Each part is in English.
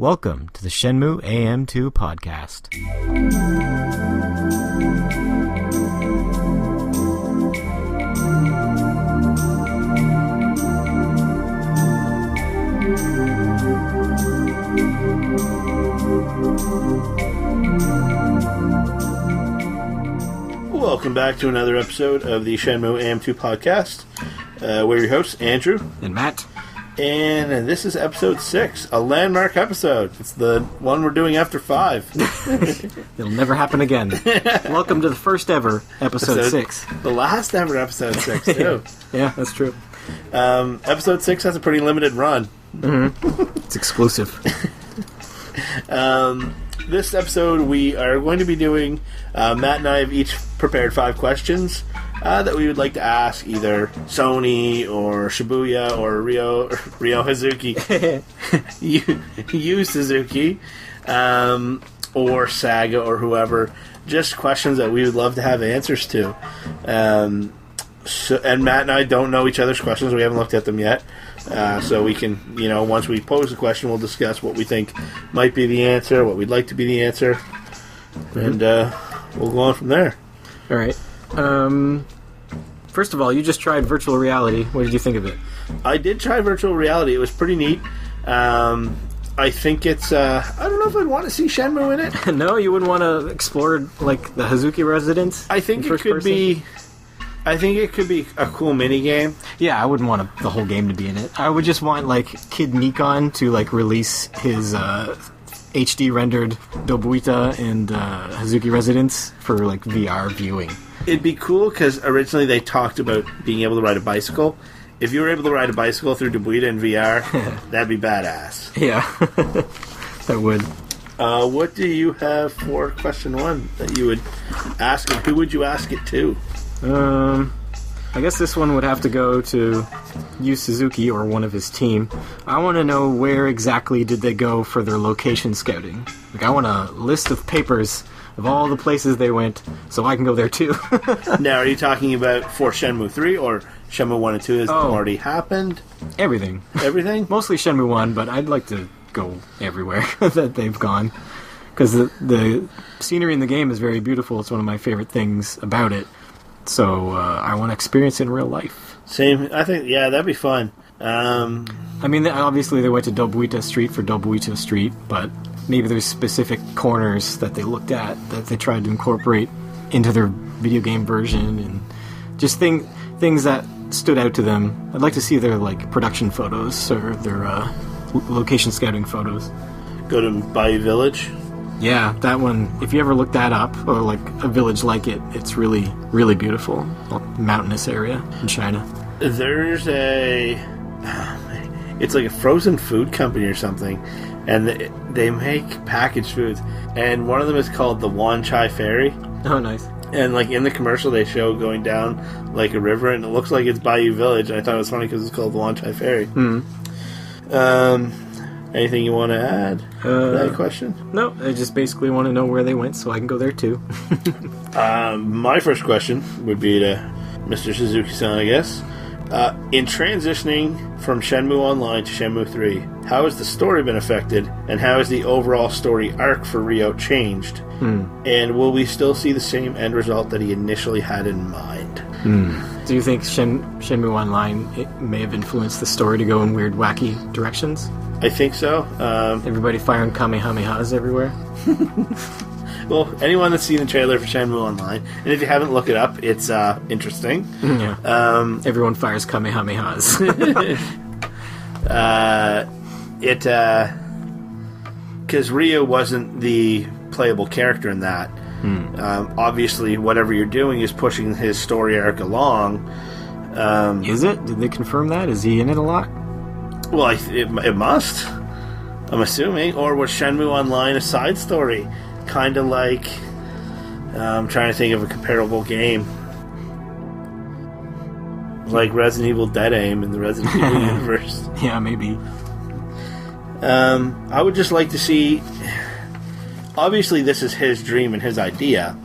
Welcome to the Shenmue AM2 podcast. Welcome back to another episode of the Shenmue AM2 podcast. We're your hosts, Andrew. And Matt. And this is episode 6, a landmark episode. It's the one we're doing after 5. It'll never happen again. Welcome to the first ever episode 6. The last ever episode 6, too. Yeah, that's true. Episode 6 has a pretty limited run. Mm-hmm. It's exclusive. This episode we are going to be doing, Matt and I have each prepared 5 questions that we would like to ask either Sony or Shibuya or Ryo Hazuki, Yu Suzuki, or Saga or whoever. Just questions that we would love to have answers to. And Matt and I don't know each other's questions. We haven't looked at them yet. So we can, once we pose the question, we'll discuss what we think might be the answer, what we'd like to be the answer, and we'll go on from there. All right. First of all, you just tried virtual reality. What did you think of it? I did try virtual reality. It was pretty neat. I think it's... I don't know if I'd want to see Shenmue in it. No, you wouldn't want to explore, the Hazuki residence? I think it could be... I think it could be a cool mini game. Yeah, I wouldn't want the whole game to be in it. I would just want Kid Nikon to release his HD rendered Dobuita and Hazuki residence for VR viewing. It'd be cool because originally they talked about being able to ride a bicycle. If you were able to ride a bicycle through Dobuita in VR, that'd be badass. Yeah, that would. What do you have for question 1 that you would ask, and who would you ask it to? I guess this one would have to go to Yu Suzuki or one of his team. I want to know where exactly did they go for their location scouting. I want a list of papers of all the places they went so I can go there too. Now, are you talking about for Shenmue 3 or Shenmue 1 and 2 has already happened? Everything. Everything? Mostly Shenmue 1, but I'd like to go everywhere that they've gone. Because the scenery in the game is very beautiful. It's one of my favorite things about it. So I want to experience it in real life. Same. I think, yeah, that'd be fun. Obviously they went to Dobuita Street for Dobuita Street, but maybe there's specific corners that they looked at that they tried to incorporate into their video game version, and just things that stood out to them. I'd like to see their production photos or their location scouting photos. Go to Bayou Village. Yeah, that one, if you ever look that up, or a village like it, it's really, really beautiful. Mountainous area in China. There's it's like a frozen food company or something, and they make packaged foods, and one of them is called the Wan Chai Ferry. Oh, nice. And in the commercial they show going down a river, and it looks like it's Bayou Village, and I thought it was funny because it's called the Wan Chai Ferry. Mm-hmm. Anything you want to add to that question? No, I just basically want to know where they went so I can go there too. My first question would be to Mr. Suzuki-san, I guess. In transitioning from Shenmue Online to Shenmue 3, how has the story been affected, and how has the overall story arc for Ryo changed? And will we still see the same end result that he initially had in mind? Do you think Shenmue Online may have influenced the story to go in weird, wacky directions? I think so. Everybody firing Kamehamehas everywhere? Well, anyone that's seen the trailer for Shenmue Online, and if you haven't, look it up, it's interesting. Yeah. Everyone fires Kamehamehas. Because Ryo wasn't the playable character in that. Obviously, whatever you're doing is pushing his story arc along. Is it? Did they confirm that? Is he in it a lot? Well, it must. I'm assuming. Or was Shenmue Online a side story? Kind of like... I'm trying to think of a comparable game. Like Resident Evil Dead Aim in the Resident Evil universe. Yeah, maybe. I would just like to see... Obviously, this is his dream and his idea.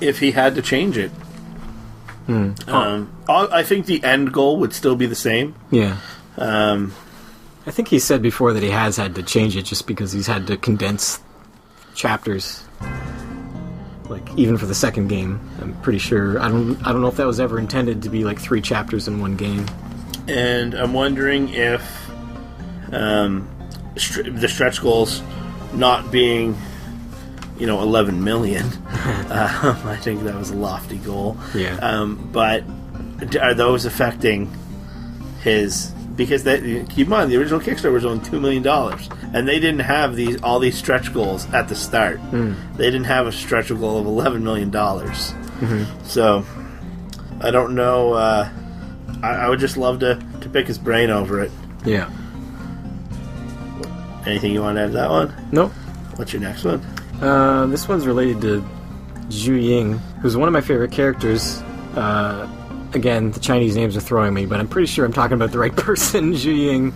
If he had to change it. I think the end goal would still be the same. Yeah. I think he said before that he has had to change it just because he's had to condense chapters. Like, even for the second game, I'm pretty sure. I don't know if that was ever intended to be like 3 chapters in one game. And I'm wondering if the stretch goals not being, 11 million. I think that was a lofty goal. Yeah. But are those affecting his? Because keep in mind, the original Kickstarter was only $2 million, and they didn't have all these stretch goals at the start. They didn't have a stretch goal of $11 million. So I don't know. I would just love to pick his brain over it. Yeah. Anything you want to add to that one? Nope. What's your next one? This one's related to Zhu Ying, who's one of my favorite characters. Again, the Chinese names are throwing me, but I'm pretty sure I'm talking about the right person. Zhu Ying,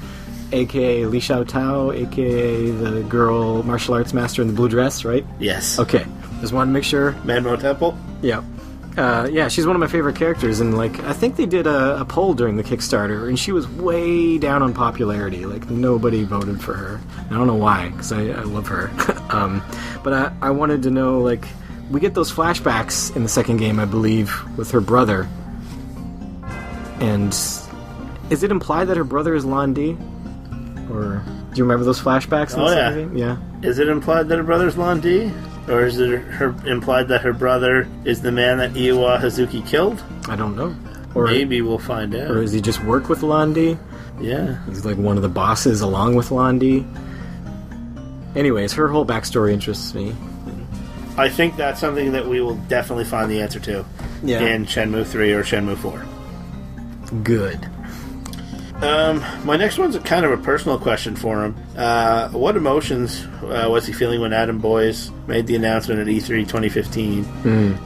a.k.a. Li Xiaotao, a.k.a. the girl martial arts master in the blue dress, right? Yes. Okay. Just wanted to make sure. Manmo Temple? Yeah. Yeah, she's one of my favorite characters, and, I think they did a poll during the Kickstarter, and she was way down on popularity. Nobody voted for her. I don't know why, because I love her. But I wanted to know, we get those flashbacks in the second game, I believe, with her brother. And is it implied that her brother is Lan Di? Or do you remember those flashbacks in the second game? Yeah. Is it implied that her brother's Lan Di? Or is it implied that her brother is the man that Iwa Hazuki killed? I don't know. Or maybe we'll find out. Or does he just work with Lan Di? Yeah. He's one of the bosses along with Lan Di. Anyways, her whole backstory interests me. I think that's something that we will definitely find the answer to in Shenmue 3 or Shenmue 4. Good. My next one's kind of a personal question for him. What emotions was he feeling when Adam Boyes made the announcement at E3 2015?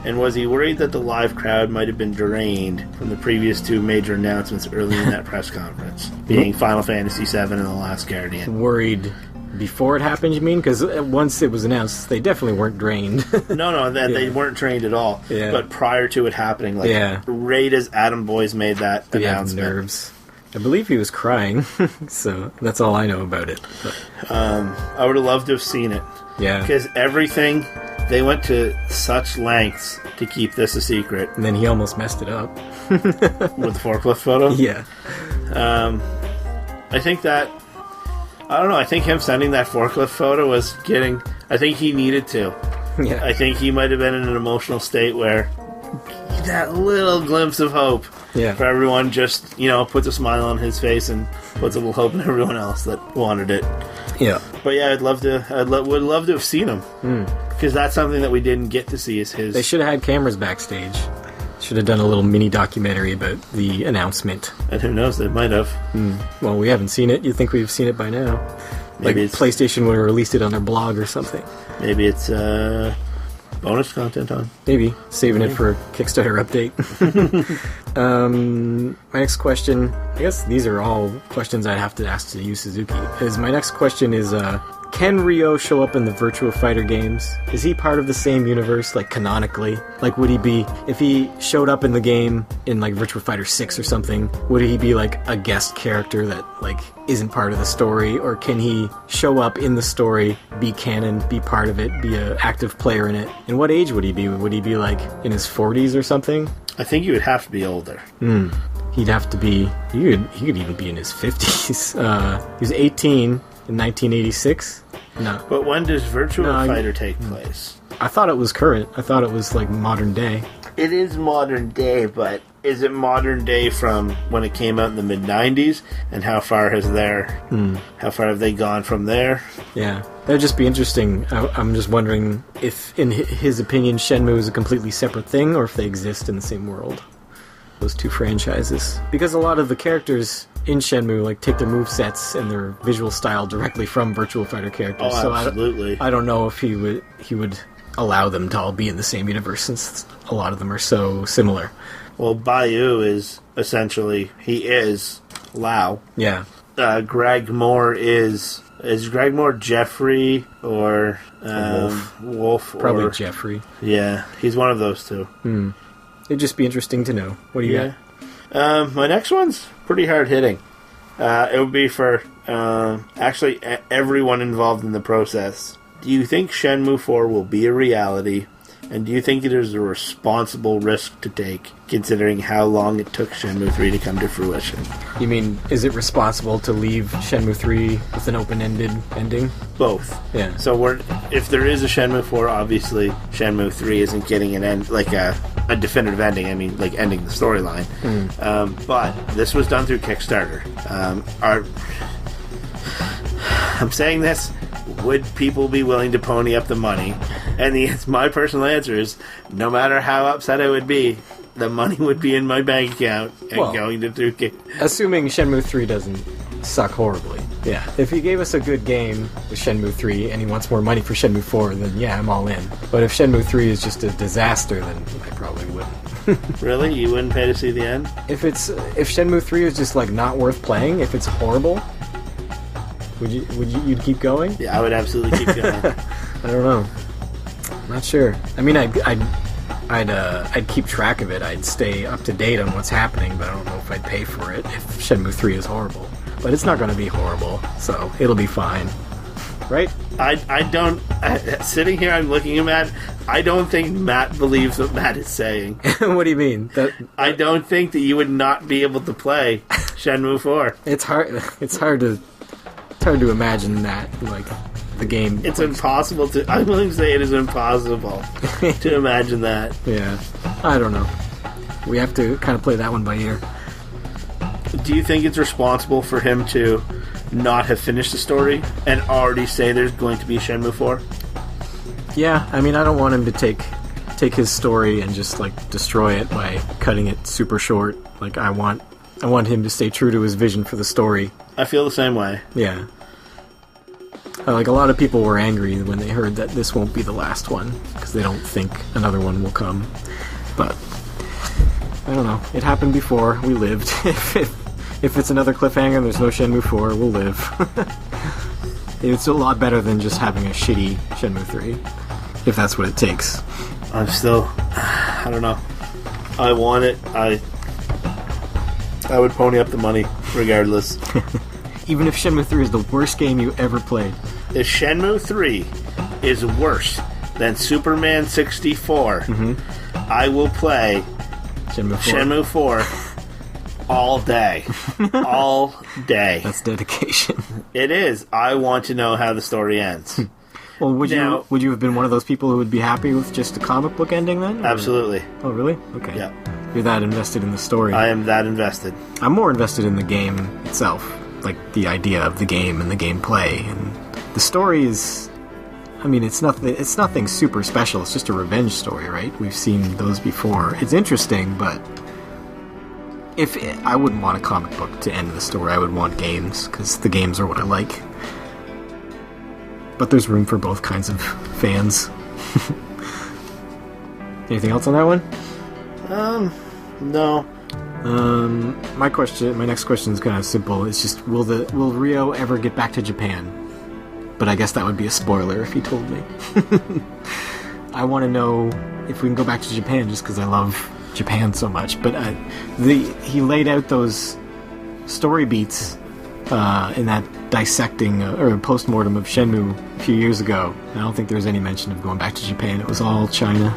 And was he worried that the live crowd might have been drained from the previous 2 major announcements early in that press conference, being Final Fantasy VII and The Last Guardian? Worried before it happened, you mean? Because once it was announced, they definitely weren't drained. No, they weren't trained at all. Yeah. But prior to it happening, right as Adam Boyes made that announcement. Have nerves. I believe he was crying, so that's all I know about it. But. I would have loved to have seen it. Yeah. Because everything, they went to such lengths to keep this a secret. And then he almost messed it up. With the forklift photo? Yeah. I think that, I don't know, I think him sending that forklift photo was getting, I think he needed to. Yeah. I think he might have been in an emotional state where that little glimpse of hope for everyone just, puts a smile on his face and puts a little hope in everyone else that wanted it. Yeah. But yeah, would love to have seen him. Because that's something that we didn't get to see is his... They should have had cameras backstage. Should have done a little mini documentary about the announcement. And who knows, they might have. Well, we haven't seen it. You'd think we've seen it by now. Maybe PlayStation would have released it on their blog or something. Maybe it's bonus content on. Maybe. Saving it for a Kickstarter update. My next question, I guess these are all questions I'd have to ask to Yu Suzuki. My next question is, can Ryo show up in the Virtua Fighter games? Is he part of the same universe, canonically? Would he be, if he showed up in the game in, Virtua Fighter 6 or something, would he be, a guest character that, isn't part of the story? Or can he show up in the story, be canon, be part of it, be an active player in it? And what age would he be? Would he be, in his 40s or something? I think he would have to be older. He'd have to be, he could even be in his 50s. He was 18... in 1986? No. But when does Virtua Fighter take place? I thought it was current. I thought it was modern day. It is modern day, but is it modern day from when it came out in the mid-90s? And how far how far have they gone from there? Yeah. That'd just be interesting. I'm just wondering if, in his opinion, Shenmue is a completely separate thing, or if they exist in the same world. Those 2 franchises. Because a lot of the characters in Shenmue take their movesets and their visual style directly from Virtua Fighter characters. Oh, absolutely. So I don't know if he would allow them to all be in the same universe, since a lot of them are so similar. Well, Bayou is essentially, he is Lao. Yeah. Greg Moore is Greg Moore Jeffrey or Wolf? Probably Jeffrey. Yeah, he's one of those 2. It'd just be interesting to know. What do you got? My next one's pretty hard hitting. It would be for actually everyone involved in the process. Do you think Shenmue 4 will be a reality? And do you think it is a responsible risk to take, considering how long it took Shenmue 3 to come to fruition? You mean, is it responsible to leave Shenmue 3 with an open-ended ending? Both. Yeah. So if there is a Shenmue 4, obviously Shenmue 3 isn't getting an end, like a definitive ending. I mean, like ending the storyline. But this was done through Kickstarter. I'm saying this. Would people be willing to pony up the money? And my personal answer is, no matter how upset I would be, the money would be in my bank account and going to do. Assuming Shenmue 3 doesn't suck horribly. Yeah. If he gave us a good game with Shenmue 3 and he wants more money for Shenmue 4, then yeah, I'm all in. But if Shenmue 3 is just a disaster, then I probably wouldn't. Really? You wouldn't pay to see the end? If Shenmue 3 is just like not worth playing, if it's horrible, you'd keep going? Yeah, I would absolutely keep going. I don't know. Not sure. I mean, I'd keep track of it. I'd stay up to date on what's happening, but I don't know if I'd pay for it if Shenmue 3 is horrible. But it's not going to be horrible, so it'll be fine. Right? I don't... sitting here, I'm looking at Matt. I don't think Matt believes what Matt is saying. What do you mean? I don't think that you would not be able to play Shenmue 4. It's hard to imagine that, like, the game... It's impossible to... I'm willing to say it is impossible to imagine that. Yeah. I don't know. We have to kind of play that one by ear. Do you think it's responsible for him to not have finished the story and already say there's going to be a Shenmue 4? Yeah, I mean, I don't want him to take his story and just, like, destroy it by cutting it super short. Like, I want him to stay true to his vision for the story. I feel the same way. Yeah. Like, a lot of people were angry when they heard that this won't be the last one, because they don't think another one will come. But, I don't know. It happened before. We lived. If it's another cliffhanger and there's no Shenmue 4, we'll live. It's a lot better than just having a shitty Shenmue 3, if that's what it takes. I'm still... I don't know. I want it. I would pony up the money, regardless. Even if Shenmue 3 is the worst game you ever played. If Shenmue 3 is worse than Superman 64, I will play Shenmue 4 all day. All day. That's dedication. It is. I want to know how the story ends. Well, would you have been one of those people who would be happy with just a comic book ending then? Or? Absolutely. Oh, really? Okay. Yeah. You're that invested in the story. I am that invested. I'm more invested in the game itself. Like, the idea of the game and the gameplay. And the story is... I mean, it's nothing super special. It's just a revenge story, right? We've seen those before. It's interesting, but... I wouldn't want a comic book to end the story. I would want games, because the games are what I like. But there's room for both kinds of fans. Anything else on that one? No. My next question is kind of simple. It's just, will Ryo ever get back to Japan? But I guess that would be a spoiler if he told me. I want to know if we can go back to Japan, just because I love Japan so much. But he laid out those story beats in that dissecting or post-mortem of Shenmue a few years ago. I don't think there was any mention of going back to Japan. It was all China.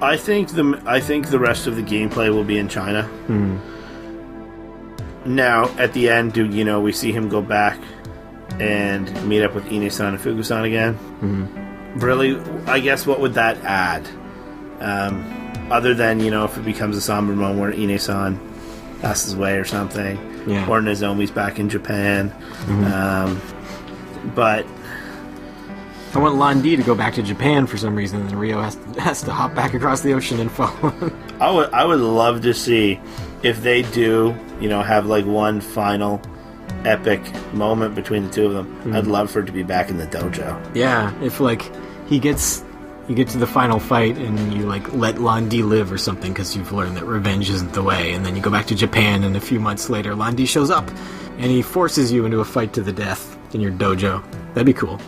I think the rest of the gameplay will be in China. Now, at the end, we see him go back and meet up with Ine-san and Fugu-san again? Really, I guess what would that add? Other than, if it becomes a somber moment where Ine-san passes away or something. Yeah. Or Nozomi's back in Japan. But... I want Landi to go back to Japan for some reason, and Ryo has to hop back across the ocean and follow him. I would love to see if they do, have like one final epic moment between the two of them. I'd love for it to be back in the dojo. Yeah, if like you get to the final fight and you like let Landi live or something because you've learned that revenge isn't the way, and then you go back to Japan and a few months later Landi shows up and he forces you into a fight to the death in your dojo. That'd be cool.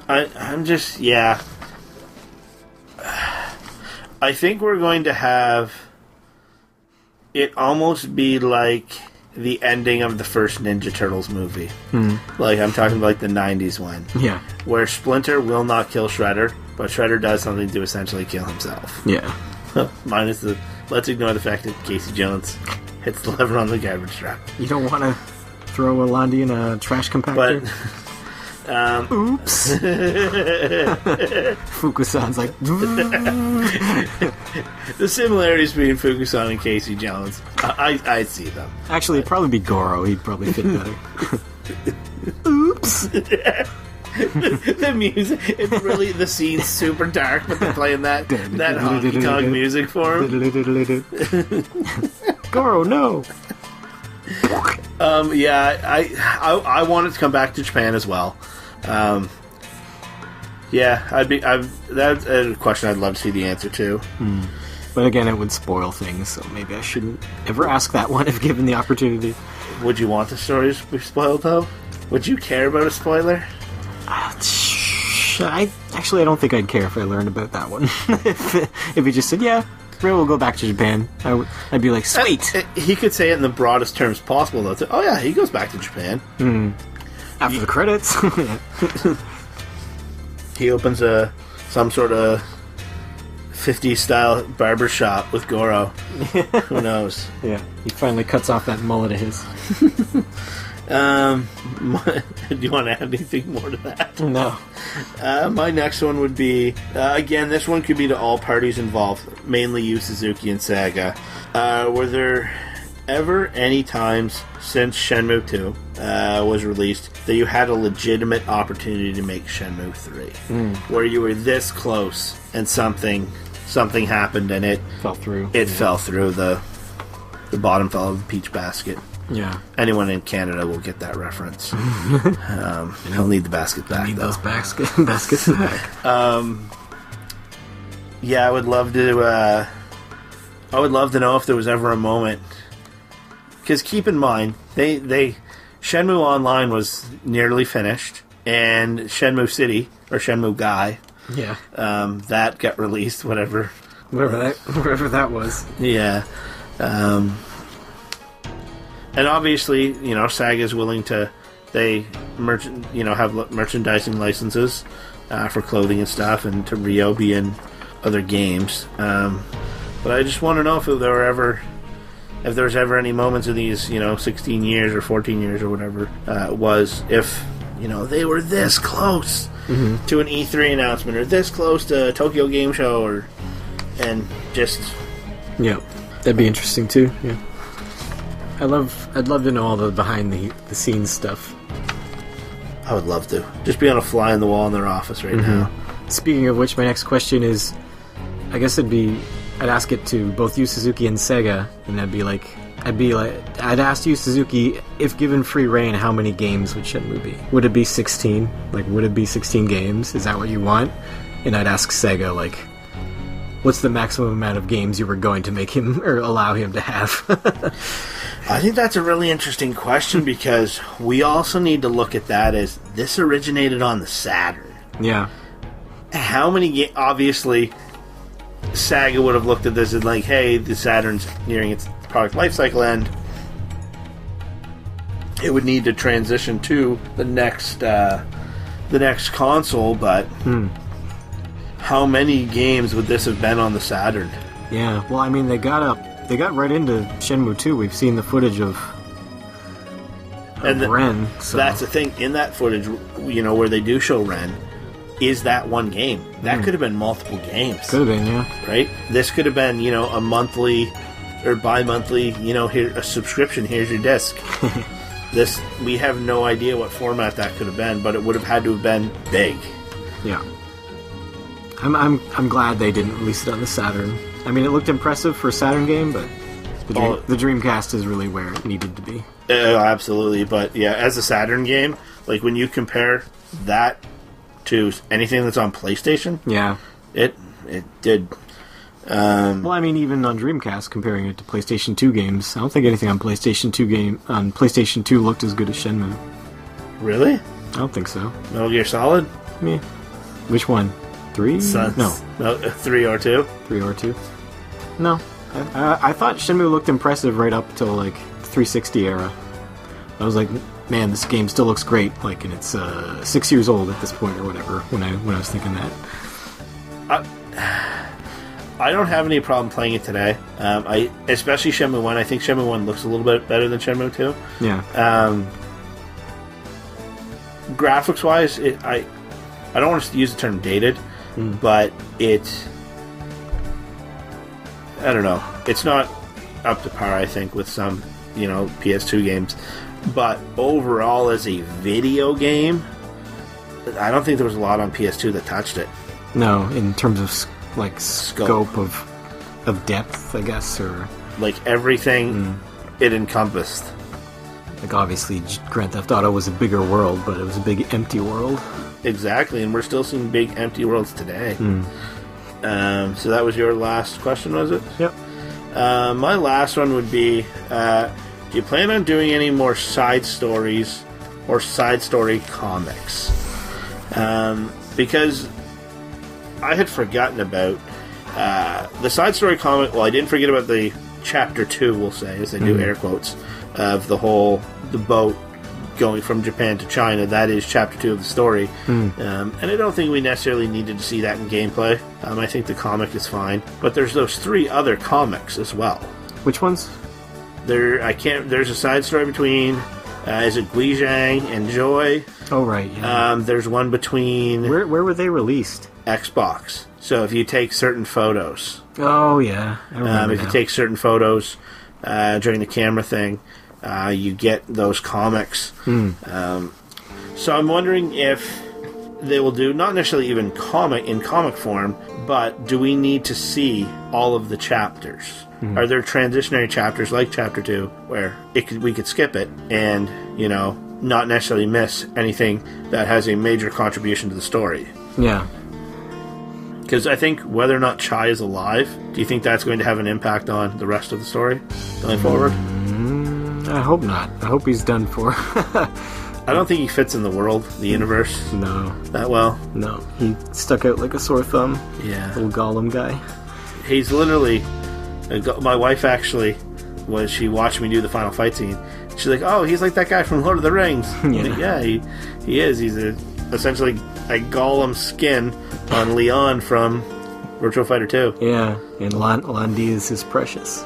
I'm just, yeah. I think we're going to have it almost be like the ending of the first Ninja Turtles movie. Like, I'm talking about, like, the 90s one. Yeah. Where Splinter will not kill Shredder, but Shredder does something to essentially kill himself. Yeah. Minus the... Let's ignore the fact that Casey Jones hits the lever on the garbage truck. You don't want to throw a Londi in a trash compactor? But... Oops. Fukusan's like... The similarities between Fukusan and Casey Jones, I see them. Actually, it'd probably be Goro. He'd probably fit better. Oops. The music, it's really, the scene's super dark, but they're playing that honky tonk music for him. Goro, no. Yeah, I wanted to come back to Japan as well. Yeah, that's a question I'd love to see the answer to. But again, it would spoil things, so maybe I shouldn't ever ask that one if given the opportunity. Would you want the stories to be spoiled, though? Would you care about a spoiler? I don't think I'd care if I learned about that one. If he just said, yeah, Ray will go back to Japan, I'd be like, sweet! He could say it in the broadest terms possible, though. Oh yeah, he goes back to Japan. After the credits. He opens some sort of 50s style barber shop with Goro. Who knows? Yeah, he finally cuts off that mullet of his. Do you want to add anything more to that? No. My next one would be, again, this one could be to all parties involved, mainly Yu Suzuki and Sega. Were there ever any times since Shenmue 2 was released that you had a legitimate opportunity to make Shenmue 3? Where you were this close and something happened and it fell through. It fell through. The bottom fell of the peach basket. Yeah. Anyone in Canada will get that reference. He'll need the basket back, need though. Those baskets back. Yeah, I would love to know if there was ever a moment. Because keep in mind, they Shenmue Online was nearly finished, and Shenmue City, or Shenmue Guy, yeah, that got released, whatever that was. Yeah. And obviously, you know, Saga's willing to, have merchandising licenses for clothing and stuff, and to Ryo be in other games. But I just want to know if there was ever any moments in these, 16 years or 14 years or whatever it was, if, they were this close to an E3 announcement, or this close to a Tokyo Game Show, and just... Yeah, that'd be interesting too, yeah. I'd love to know all the behind the scenes stuff. I would love to. Just be on a fly on the wall in their office right now. Speaking of which, my next question is, I guess I'd ask it to both Yu Suzuki and Sega, and I'd ask Yu Suzuki, if given free reign, how many games would Shenmue be? Would it be 16? Would it be 16 games? Is that what you want? And I'd ask Sega, what's the maximum amount of games you were going to make him, or allow him to have? I think that's a really interesting question, because we also need to look at that as this originated on the Saturn. Yeah. How many obviously, Sega would have looked at this and hey, the Saturn's nearing its product lifecycle end. It would need to transition to the next console, but how many games would this have been on the Saturn? Yeah, well, I mean, they got right into Shenmue 2. We've seen the footage of Ren. So. That's the thing. In that footage, where they do show Ren, is that one game. That could have been multiple games. Could have been, yeah. Right? This could have been, a monthly or bi-monthly, here, a subscription. Here's your disc. We have no idea what format that could have been, but it would have had to have been big. Yeah. I'm glad they didn't release it on the Saturn. I mean, it looked impressive for a Saturn game, but the Dreamcast is really where it needed to be. Absolutely, but yeah, as a Saturn game, when you compare that to anything that's on PlayStation, yeah, it did. Well, I mean, even on Dreamcast, comparing it to PlayStation 2 games, I don't think anything on PlayStation 2 looked as good as Shenmue. Really? I don't think so. Metal Gear Solid? Yeah. Which one? 3? No, 3 or 2? 3 or 2. No. I thought Shenmue looked impressive right up till 360 era. I was like, man, this game still looks great. Like, and it's 6 years old at this point or whatever. When I was thinking that. I don't have any problem playing it today. Especially Shenmue 1. I think Shenmue 1 looks a little bit better than Shenmue 2. Yeah. Graphics wise, I don't want to use the term dated, but I don't know. It's not up to par, I think, with some, PS2 games. But overall, as a video game, I don't think there was a lot on PS2 that touched it. No, in terms of scope of depth, I guess, or like everything it encompassed. Like, obviously, Grand Theft Auto was a bigger world, but it was a big empty world. Exactly, and we're still seeing big empty worlds today. So that was your last question, was it? Yep. My last one would be, do you plan on doing any more side stories or side story comics? Because I had forgotten about the side story comic. Well, I didn't forget about the chapter 2, we'll say, as they do air quotes, of the boat going from Japan to China. That is chapter 2 of the story. And I don't think we necessarily needed to see that in gameplay. I think the comic is fine. But there's those 3 other comics as well. Which ones? There's a side story between, is it Guizhang and Joy? Oh, right, yeah. There's one between... Where were they released? Xbox. So if you take certain photos... Oh, yeah. I remember if you take certain photos during the camera thing, you get those comics. So I'm wondering if they will do, not necessarily even in comic form, but do we need to see all of the chapters? Are there transitionary chapters like chapter 2 where we could skip it and, not necessarily miss anything that has a major contribution to the story? Yeah. Because I think whether or not Chai is alive, do you think that's going to have an impact on the rest of the story going forward? I hope not. I hope he's done for. I don't think he fits in the world, the universe. No. That well. No. He stuck out like a sore thumb. Yeah. Little Gollum guy. He's literally... My wife actually, she watched me do the final fight scene. She's like, oh, he's like that guy from Lord of the Rings. Yeah, he is. He's essentially a Gollum skin on Leon from Virtua Fighter 2. Yeah, and Landiz is precious.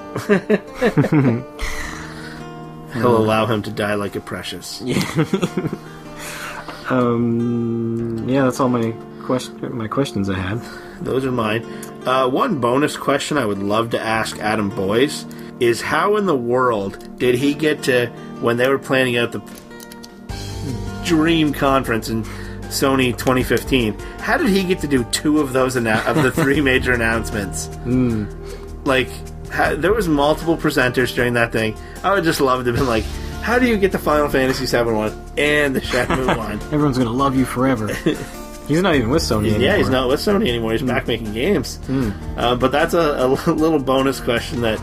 He'll allow him to die like a precious. Yeah. That's all my questions I had. Those are mine. One bonus question I would love to ask Adam Boyes is how in the world did he get to, when they were planning out the Dream Conference in Sony 2015, how did he get to do 2 of those of the 3 major announcements? Like, there was multiple presenters during that thing. I would just love to have been like, how do you get the Final Fantasy VII one and the Shenmue one? Everyone's going to love you forever. He's not even with Sony anymore. Yeah, he's not with Sony anymore. He's back making games. But that's a little bonus question that,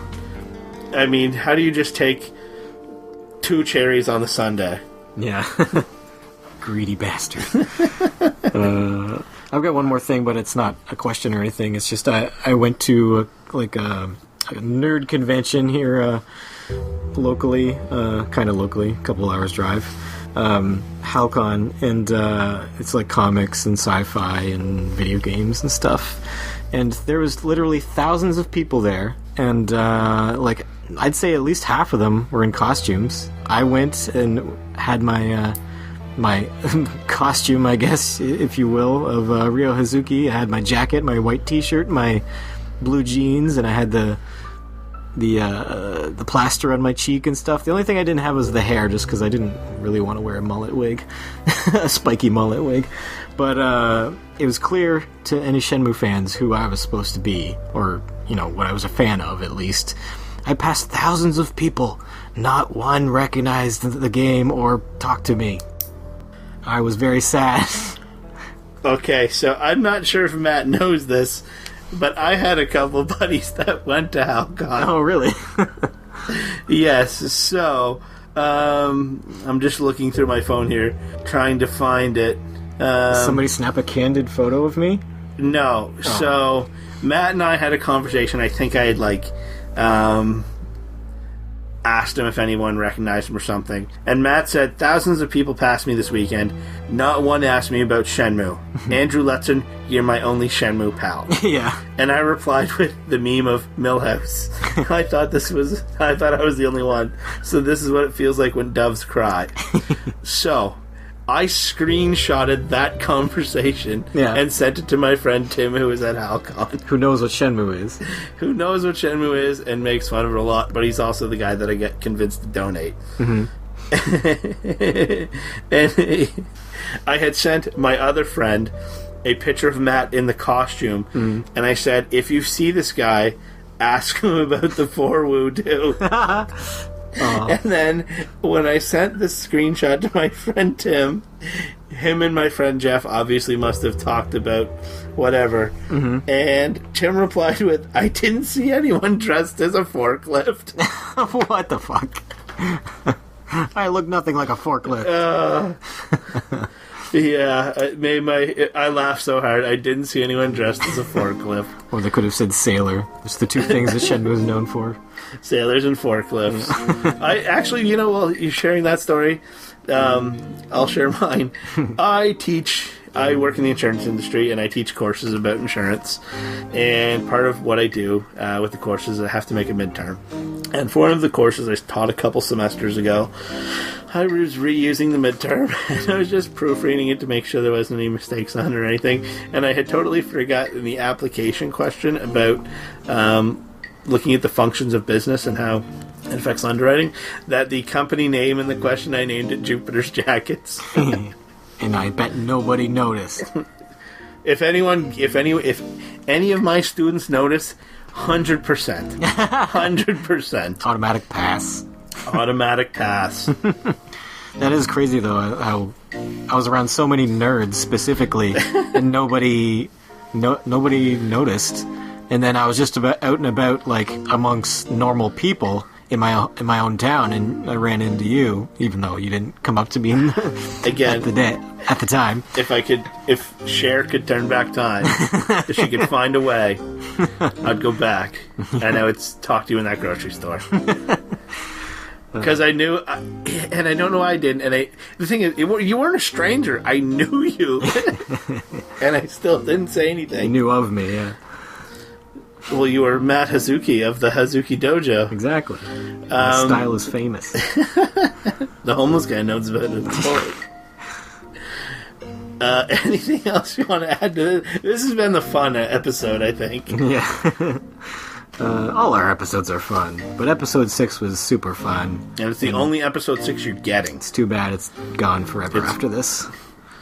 I mean, how do you just take 2 cherries on the sundae? Yeah. Greedy bastard. I've got one more thing, but it's not a question or anything. It's just I went to a nerd convention here locally, kind of locally, a couple hours drive. Halcon, and it's like comics and sci-fi and video games and stuff. And there was literally thousands of people there, and I'd say at least half of them were in costumes. I went and had my costume, I guess, if you will, of Ryo Hazuki. I had my jacket, my white t-shirt, my blue jeans, and I had the plaster on my cheek and stuff. The only thing I didn't have was the hair, just because I didn't really want to wear a mullet wig, a spiky mullet wig. But it was clear to any Shenmue fans who I was supposed to be, or what I was a fan of at least. I passed thousands of people. Not one recognized the game or talked to me. I was very sad. Okay, so I'm not sure if Matt knows this, but I had a couple buddies that went to Halcon. Oh, really? Yes, so I'm just looking through my phone here, trying to find it. Somebody snap a candid photo of me? No. Oh. So Matt and I had a conversation. I think I had asked him if anyone recognized him or something. And Matt said, thousands of people passed me this weekend. Not one asked me about Shenmue. Andrew Letson, you're my only Shenmue pal. Yeah. And I replied with the meme of Millhouse. I thought I was the only one. So this is what it feels like when doves cry. So I screenshotted that conversation and sent it to my friend Tim, who was at Halcon. Who knows what Shenmue is. Who knows what Shenmue is and makes fun of it a lot, but he's also the guy that I get convinced to donate. Mm-hmm. And I had sent my other friend a picture of Matt in the costume, and I said, if you see this guy, ask him about the 4 do. And then when I sent this screenshot to my friend Tim, him and my friend Jeff obviously must have talked about whatever. Mm-hmm. And Tim replied with, I didn't see anyone dressed as a forklift. What the fuck? I look nothing like a forklift. Yeah, I laughed so hard. I didn't see anyone dressed as a forklift. Or they could have said sailor. It's the two things that Shenmue is known for. Sailors and forklifts. I actually, while you're sharing that story, I'll share mine. I work in the insurance industry, and I teach courses about insurance. And part of what I do with the courses is I have to make a midterm. And for one of the courses I taught a couple semesters ago, I was reusing the midterm, and I was just proofreading it to make sure there wasn't any mistakes on it or anything. And I had totally forgotten the application question about looking at the functions of business and how it affects underwriting, that the company name in the question I named it Jupiter's Jackets. And I bet nobody noticed. If any of my students notice, 100%. 100%. Automatic pass. Automatic pass. That is crazy, though, how I was around so many nerds specifically, and nobody noticed. And then I was just out and about, like, amongst normal people in my own town, and I ran into you, even though you didn't come up to me again at the time. If Cher could turn back time, if she could find a way, I'd go back, and I would talk to you in that grocery store. Because I knew, and I don't know why I didn't. And the thing is, you weren't a stranger. I knew you, and I still didn't say anything. You knew of me, yeah. Well, you were Matt Hazuki of the Hazuki Dojo. Exactly. My style is famous. The homeless guy knows about it. Anything else you want to add to this? This has been the fun episode, I think. Yeah. All our episodes are fun, but episode 6 was super fun. And it's the only episode 6 you're getting. It's too bad it's gone forever after this.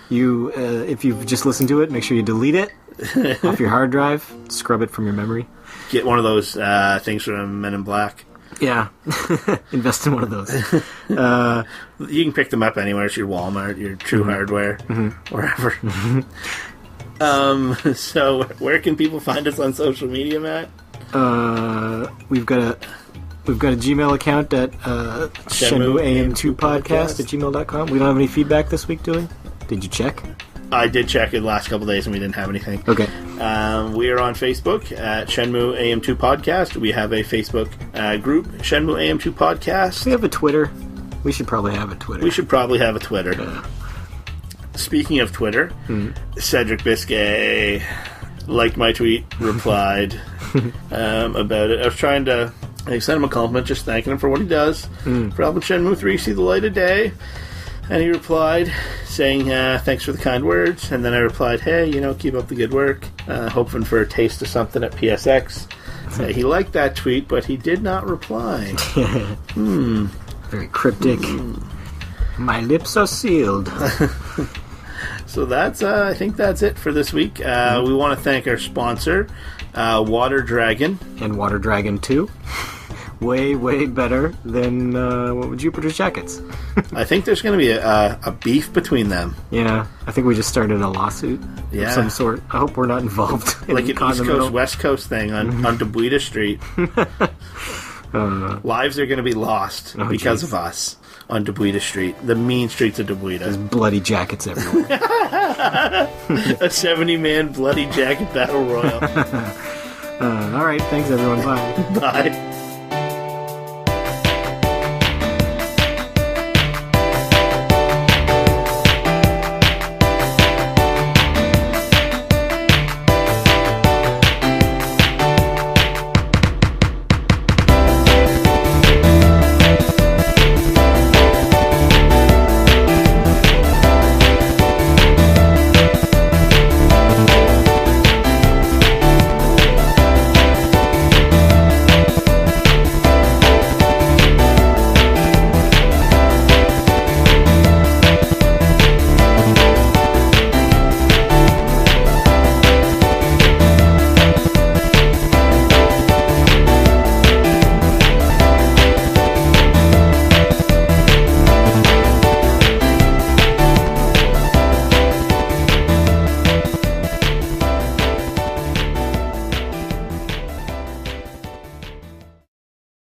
You, if you've just listened to it, make sure you delete it off your hard drive, scrub it from your memory. Get one of those things from Men in Black. Yeah. Invest in one of those. You can pick them up anywhere. It's your Walmart, your True Hardware, wherever. So where can people find us on social media, Matt? We've got a Gmail account at Shenmue AM2 podcast at gmail.com. We don't have any feedback this week, do we? Did you check? I did check it the last couple of days and we didn't have anything. Okay. We are on Facebook at Shenmue AM2 Podcast. We have a Facebook group, Shenmue AM2 Podcast. We have a Twitter. We should probably have a Twitter. Yeah. Speaking of Twitter, Cedric Biscay liked my tweet, replied about it. I was trying to send him a compliment, just thanking him for what he does for helping Shenmue 3 see the light of day. And he replied saying, thanks for the kind words. And then I replied, hey, keep up the good work. Hoping for a taste of something at PSX. He liked that tweet, but he did not reply. Very cryptic. My lips are sealed. So that's, I think that's it for this week. We want to thank our sponsor, Water Dragon. And Water Dragon 2. Way, way better than Jupiter's Jackets. I think there's going to be a beef between them. Yeah, I think we just started a lawsuit of some sort. I hope we're not involved. Like an East Coast, West Coast thing on Debuita Street. Lives are going to be lost because of us on Debuita Street. The mean streets of Debuita. There's bloody jackets everywhere. A 70-man bloody jacket battle royal. All right, thanks everyone. Bye. Bye.